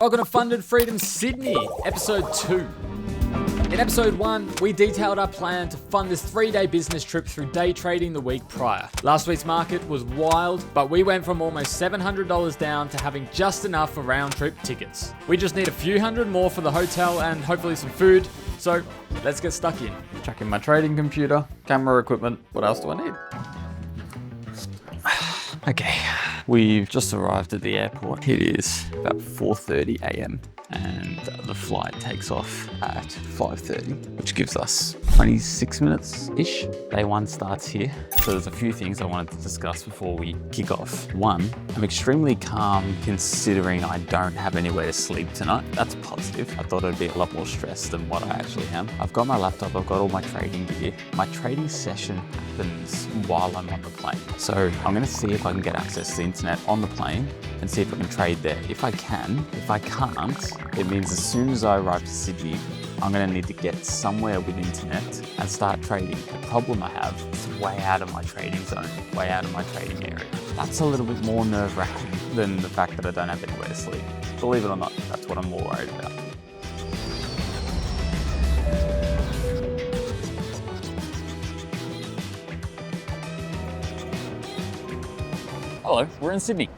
Welcome to Funded Freedom Sydney, episode 2. In episode 1, we detailed our plan to fund this 3-day business trip through day trading the week prior. Last week's market was wild, but we went from almost $700 down to having just enough for round-trip tickets. We just need a few hundred more for the hotel and hopefully some food, so let's get stuck in. Chuck in my trading computer, camera equipment, what else do I need? Okay, we've just arrived at the airport. It is about 4:30 a.m. and the flight takes off at 5:30, which gives us 26 minutes-ish. Day 1 starts here. So there's a few things I wanted to discuss before we kick off. 1, I'm extremely calm considering I don't have anywhere to sleep tonight. That's positive. I thought I'd be a lot more stressed than what I actually am. I've got my laptop, I've got all my trading gear. My trading session happens while I'm on the plane. So I'm gonna see if I can get access to the internet on the plane and see if I can trade there. If I can, if I can't, it means as soon as I arrive to Sydney, I'm gonna need to get somewhere with internet and start trading. The problem I have is way out of my trading zone, way out of my trading area. That's a little bit more nerve-wracking than the fact that I don't have anywhere to sleep. Believe it or not, that's what I'm more worried about. Hello, we're in Sydney.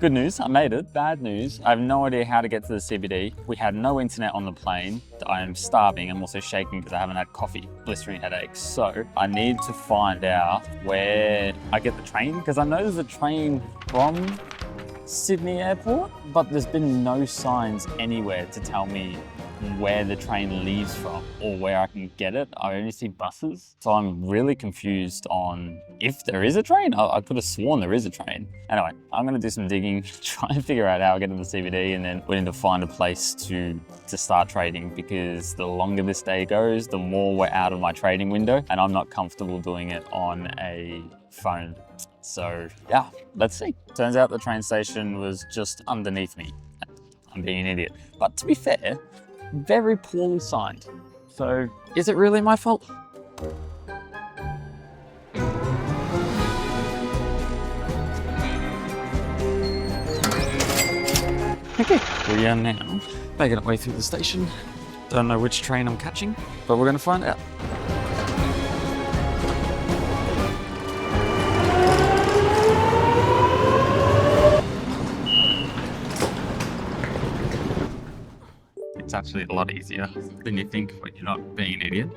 Good news, I made it. Bad news, I have no idea how to get to the CBD. We had no internet on the plane. I am starving. I'm also shaking because I haven't had coffee, blistering headaches. So I need to find out where I get the train, because I know there's a train from Sydney Airport, but there's been no signs anywhere to tell me where the train leaves from or where I can get it. I only see buses. So I'm really confused on if there is a train. I could have sworn there is a train. Anyway, I'm gonna do some digging, try and figure out how I get to the CBD, and then we need to find a place to start trading, because the longer this day goes, the more we're out of my trading window, and I'm not comfortable doing it on a phone. So yeah, let's see. Turns out the train station was just underneath me. I'm being an idiot. But to be fair, very poorly signed. So is it really my fault? Okay, we are now making our way through the station. Don't know which train I'm catching, but we're gonna find out. It's actually a lot easier than you think when you're not being an idiot.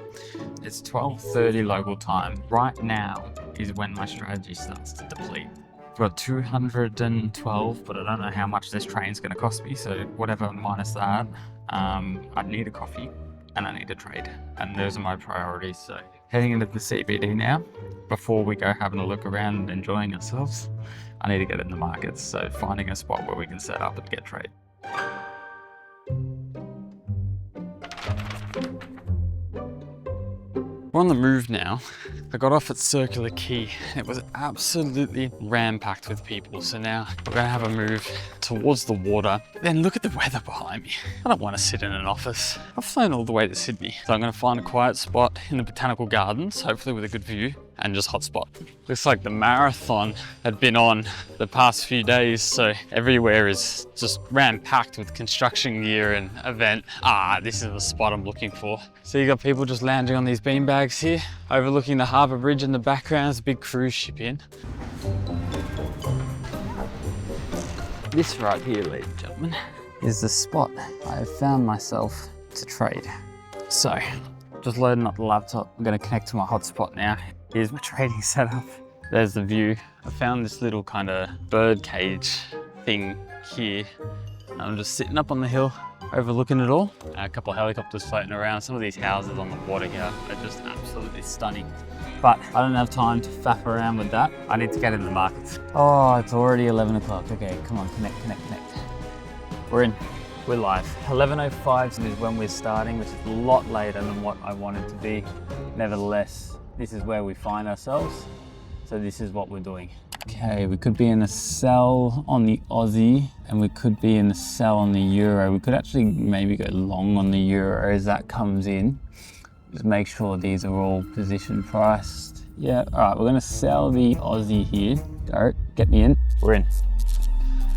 It's 12:30 local time. Right now is when my strategy starts to deplete. I've got 212, but I don't know how much this train's gonna cost me, so whatever minus that, I need a coffee and I need a trade. And those are my priorities, so heading into the CBD now, before we go having a look around and enjoying ourselves, I need to get in the markets, so finding a spot where we can set up and get trade. We're on the move now. I got off at Circular Quay. It was absolutely ram-packed with people. So now we're gonna have a move towards the water. Then look at the weather behind me. I don't wanna sit in an office. I've flown all the way to Sydney. So I'm gonna find a quiet spot in the Botanical Gardens, hopefully with a good view, and just hotspot. Looks like the marathon had been on the past few days, so everywhere is just ram-packed with construction gear and event. This is the spot I'm looking for. So you got people just lounging on these beanbags here, overlooking the harbour bridge in the background. There's a big cruise ship in. This right here, ladies and gentlemen, is the spot I have found myself to trade. So, just loading up the laptop. I'm gonna connect to my hotspot now. Here's my trading setup. There's the view. I found this little kind of bird cage thing here. I'm just sitting up on the hill, overlooking it all. A couple of helicopters floating around. Some of these houses on the water here are just absolutely stunning. But I don't have time to faff around with that. I need to get in the markets. Oh, it's already 11 o'clock. Okay, come on, connect. We're in. We're live. 11:05 is when we're starting, which is a lot later than what I wanted to be. Nevertheless, this is where we find ourselves. So this is what we're doing. Okay, we could be in a sell on the Aussie and we could be in a sell on the Euro. We could actually maybe go long on the Euro as that comes in. Just make sure these are all position priced. Yeah, all right, we're gonna sell the Aussie here. All right, get me in, we're in.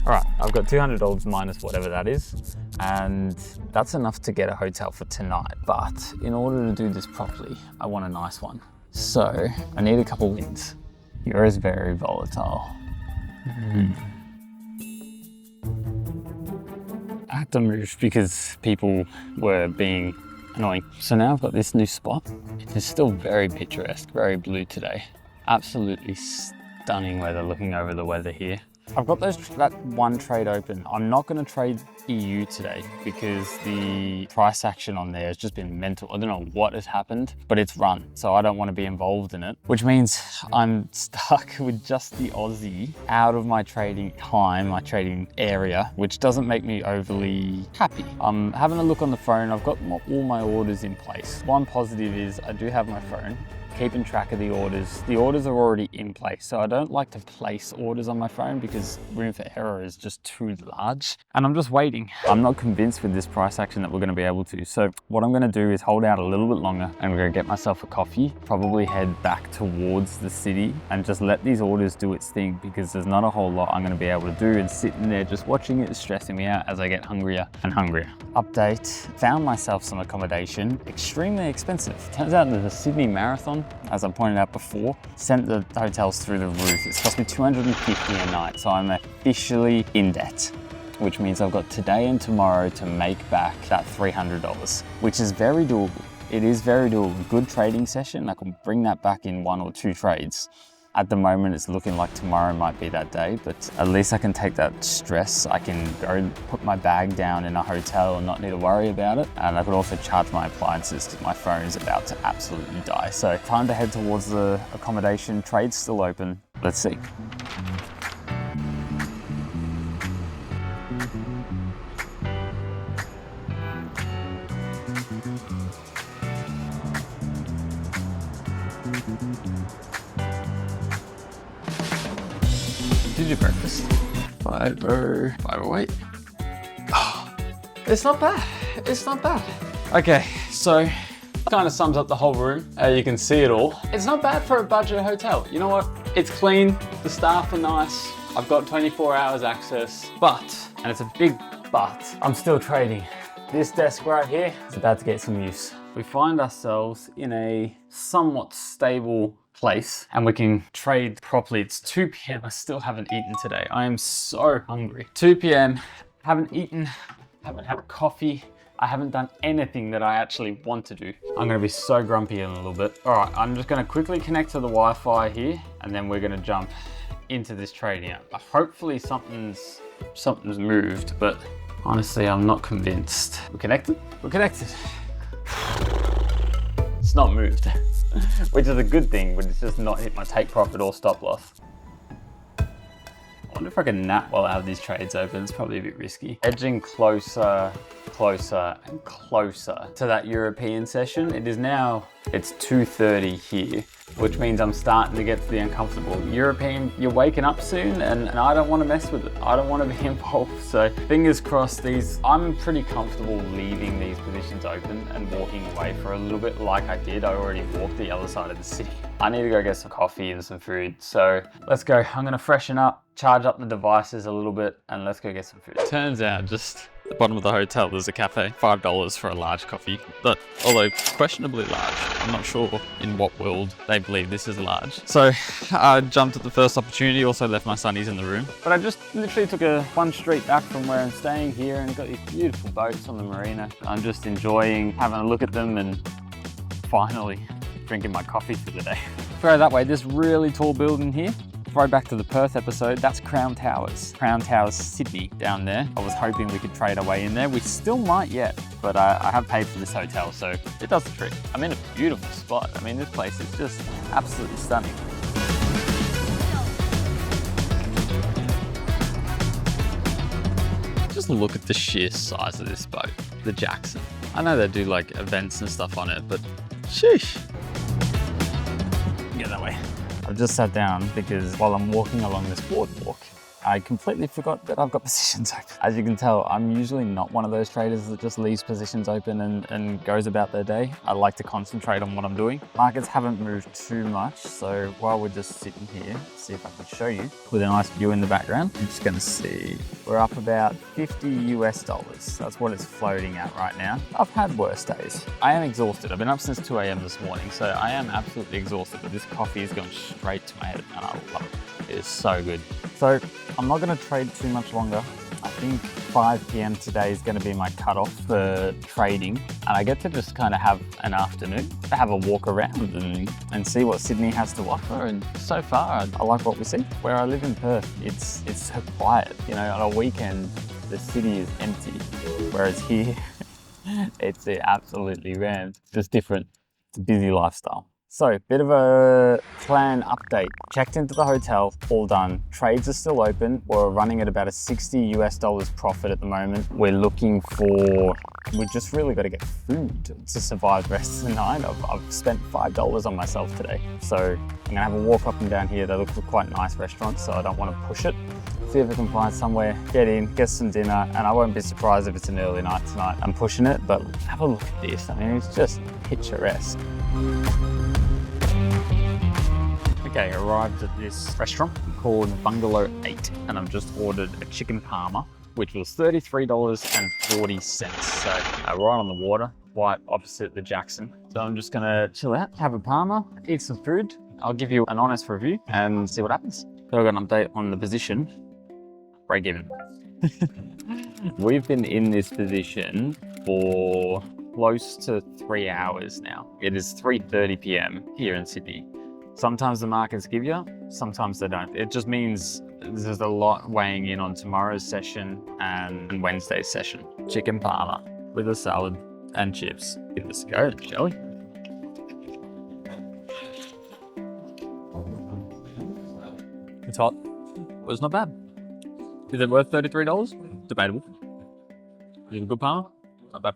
All right, I've got $200 minus whatever that is, and that's enough to get a hotel for tonight. But in order to do this properly, I want a nice one. So I need a couple wins. Euro is very volatile. I had to move because people were being annoying. So now I've got this new spot. It's still very picturesque, very blue today. Absolutely stunning weather, looking over the weather here. I've got that one trade open. I'm not going to trade EU today because the price action on there has just been mental. I don't know what has happened, but it's run. So I don't want to be involved in it, which means I'm stuck with just the Aussie out of my trading time, my trading area, which doesn't make me overly happy. I'm having a look on the phone. I've got all my orders in place. One positive is I do have my phone, keeping track of the orders. The orders are already in place, so I don't like to place orders on my phone because room for error is just too large. And I'm just waiting. I'm not convinced with this price action that we're gonna be able to. So what I'm gonna do is hold out a little bit longer and we're gonna get myself a coffee, probably head back towards the city and just let these orders do its thing because there's not a whole lot I'm gonna be able to do, and sitting there just watching it is stressing me out as I get hungrier and hungrier. Update, found myself some accommodation, extremely expensive. Turns out that the Sydney Marathon, as I pointed out before, sent the hotels through the roof. It's cost me $250 a night, so I'm officially in debt, which means I've got today and tomorrow to make back that $300, which is very doable. It is very doable. Good trading session, I can bring that back in 1 or 2 trades. At the moment, it's looking like tomorrow might be that day, but at least I can take that stress. I can go put my bag down in a hotel and not need to worry about it. And I could also charge my appliances because my phone is about to absolutely die. So time to head towards the accommodation. Trade's still open. Let's see. Did you breakfast? 508. Oh, it's not bad. It's not bad. Okay, so kind of sums up the whole room. You can see it all. It's not bad for a budget hotel. You know what? It's clean. The staff are nice. I've got 24 hours access, but, and it's a big but, I'm still trading. This desk right here is about to get some use. We find ourselves in a somewhat stable place and we can trade properly. It's 2 p.m. I still haven't eaten today. I am so hungry. 2 p.m. haven't eaten, haven't had coffee. I haven't done anything that I actually want to do. I'm gonna be so grumpy in a little bit. All right, I'm just gonna quickly connect to the Wi-Fi here and then we're gonna jump into this trading app. Hopefully something's moved, but honestly, I'm not convinced. We're connected? We're connected. It's not moved, which is a good thing, but it's just not hit my take profit or stop loss. I wonder if I can nap while I have these trades open. It's probably a bit risky. Edging closer, closer, and closer to that European session. It is now, it's 2:30 here, which means I'm starting to get to the uncomfortable. European, you're waking up soon and I don't want to mess with it. I don't want to be involved. So fingers crossed I'm pretty comfortable leaving these positions open and walking away for a little bit like I did. I already walked the other side of the city. I need to go get some coffee and some food. So let's go. I'm going to freshen up, charge up the devices a little bit, and let's go get some food. Turns out just at the bottom of the hotel, there's a cafe. $5 for a large coffee, but although questionably large. I'm not sure in what world they believe this is large. So I jumped at the first opportunity, also left my sunnies in the room. But I just literally took one street back from where I'm staying here and got these beautiful boats on the marina. I'm just enjoying having a look at them and finally drinking my coffee for the day. Throw that way, this really tall building here. Throwback to the Perth episode, that's Crown Towers. Crown Towers, Sydney, down there. I was hoping we could trade our way in there. We still might yet, but I have paid for this hotel, so it does the trick. I'm in a beautiful spot. I mean, this place is just absolutely stunning. Just look at the sheer size of this boat, the Jackson. I know they do like events and stuff on it, but sheesh. Get that way. I've just sat down because while I'm walking along this boardwalk, I completely forgot that I've got positions open. As you can tell, I'm usually not one of those traders that just leaves positions open and goes about their day. I like to concentrate on what I'm doing. Markets haven't moved too much, so while we're just sitting here, see if I can show you with a nice view in the background. I'm just gonna see, we're up about 50 US dollars. That's what it's floating at right now. I've had worse days. I am exhausted. I've been up since 2 a.m. this morning, so I am absolutely exhausted, but this coffee is going straight to my head and I love it. It is so good. So I'm not gonna trade too much longer. I think 5 p.m. today is going to be my cutoff for trading, and I get to just kind of have an afternoon, have a walk around and see what Sydney has to offer. And so far, I like what we see. Where I live in Perth, it's so quiet. You know, on a weekend, the city is empty, whereas here, it's absolutely rammed. It's just different. It's a busy lifestyle. So, bit of a plan update. Checked into the hotel, all done. Trades are still open. We're running at about a 60 US dollars profit at the moment. We're looking for, we just really got to get food to survive the rest of the night. I've spent $5 on myself today. So, I'm gonna have a walk up and down here. They look for quite nice restaurants, so I don't want to push it. See if I can find somewhere, get in, get some dinner, and I won't be surprised if it's an early night tonight. I'm pushing it, but have a look at this. I mean, it's just picturesque. Okay, arrived at this restaurant called Bungalow 8, and I've just ordered a chicken parma, which was $33.40. So right on the water, right opposite the Jackson. So I'm just gonna chill out, have a parma, eat some food. I'll give you an honest review and see what happens. So I've got an update on the position. Break even. We've been in this position for close to 3 hours now. It is 3:30 p.m. here in Sydney. Sometimes the markets give you, sometimes they don't. It just means there's a lot weighing in on tomorrow's session and Wednesday's session. Chicken parma with a salad and chips. Give this a go, shall we? It's hot, but it's not bad. Is it worth $33? Debatable. Is it a good parma? Not bad.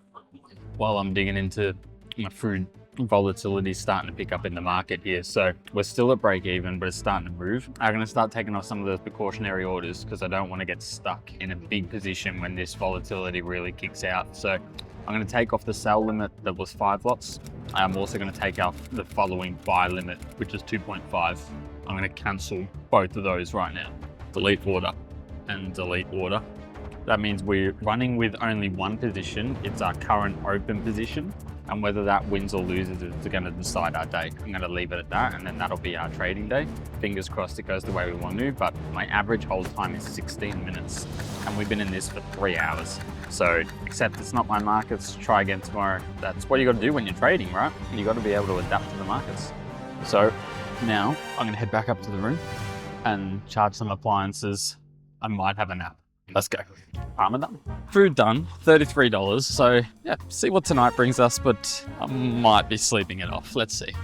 While I'm digging into my food, volatility is starting to pick up in the market here. So we're still at break even, but it's starting to move. I'm going to start taking off some of those precautionary orders because I don't want to get stuck in a big position when this volatility really kicks out. So I'm going to take off the sell limit that was 5 lots. I'm also going to take off the following buy limit, which is 2.5. I'm going to cancel both of those right now. Delete order and delete order. That means we're running with only one position. It's our current open position. And whether that wins or loses is going to decide our day. I'm going to leave it at that, and then that'll be our trading day. Fingers crossed it goes the way we want to, but my average hold time is 16 minutes, and we've been in this for 3 hours. So, except it's not my markets, try again tomorrow. That's what you got to do when you're trading, right? You got to be able to adapt to the markets. So, now I'm going to head back up to the room and charge some appliances. I might have a nap. Let's go. Parma done. Food done, $33. So yeah, see what tonight brings us, but I might be sleeping it off. Let's see.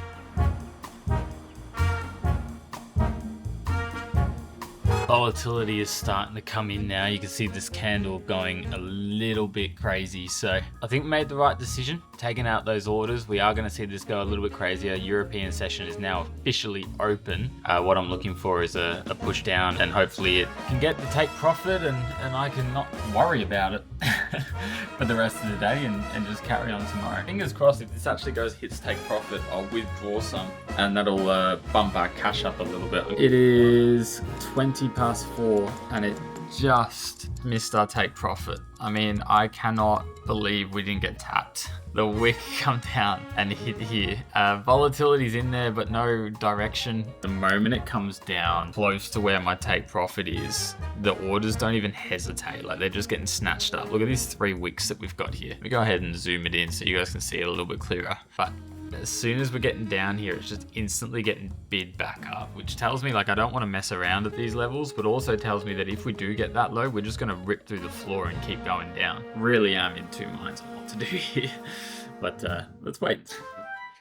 Volatility is starting to come in now. You can see this candle going a little bit crazy. So I think we made the right decision, taking out those orders. We are going to see this go a little bit crazier. European session is now officially open. What I'm looking for is a push down, and hopefully it can get the take profit and I can not worry about it for the rest of the day and just carry on tomorrow. Fingers crossed, if this actually goes hits take profit, I'll withdraw some and that'll bump our cash up a little bit. It is 20:04 and it just missed our take profit. I mean, I cannot believe we didn't get tapped. The wick come down and hit here. Volatility's in there, but no direction. The moment it comes down close to where my take profit is, the orders don't even hesitate. Like, they're just getting snatched up. Look at these 3 wicks that we've got here. Let me go ahead and zoom it in so you guys can see it a little bit clearer. But as soon as we're getting down here, it's just instantly getting bid back up, which tells me like I don't want to mess around at these levels, but also tells me that if we do get that low, we're just going to rip through the floor and keep going down. Really am in two minds on what to do here, but let's wait.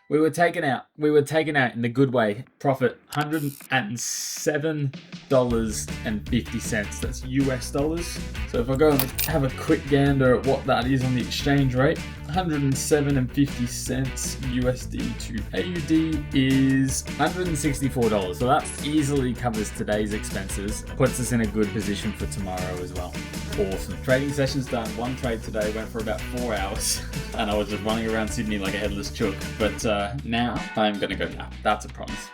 We were taken out in the good way. Profit $107.50. That's US dollars. So if I go and have a quick gander at what that is on the exchange rate, $107.50 USD to AUD is $164. So that easily covers today's expenses, puts us in a good position for tomorrow as well. Awesome. Trading sessions done. One trade today went for about 4 hours and I was just running around Sydney like a headless chook. But now I'm going to go nap. That's a promise.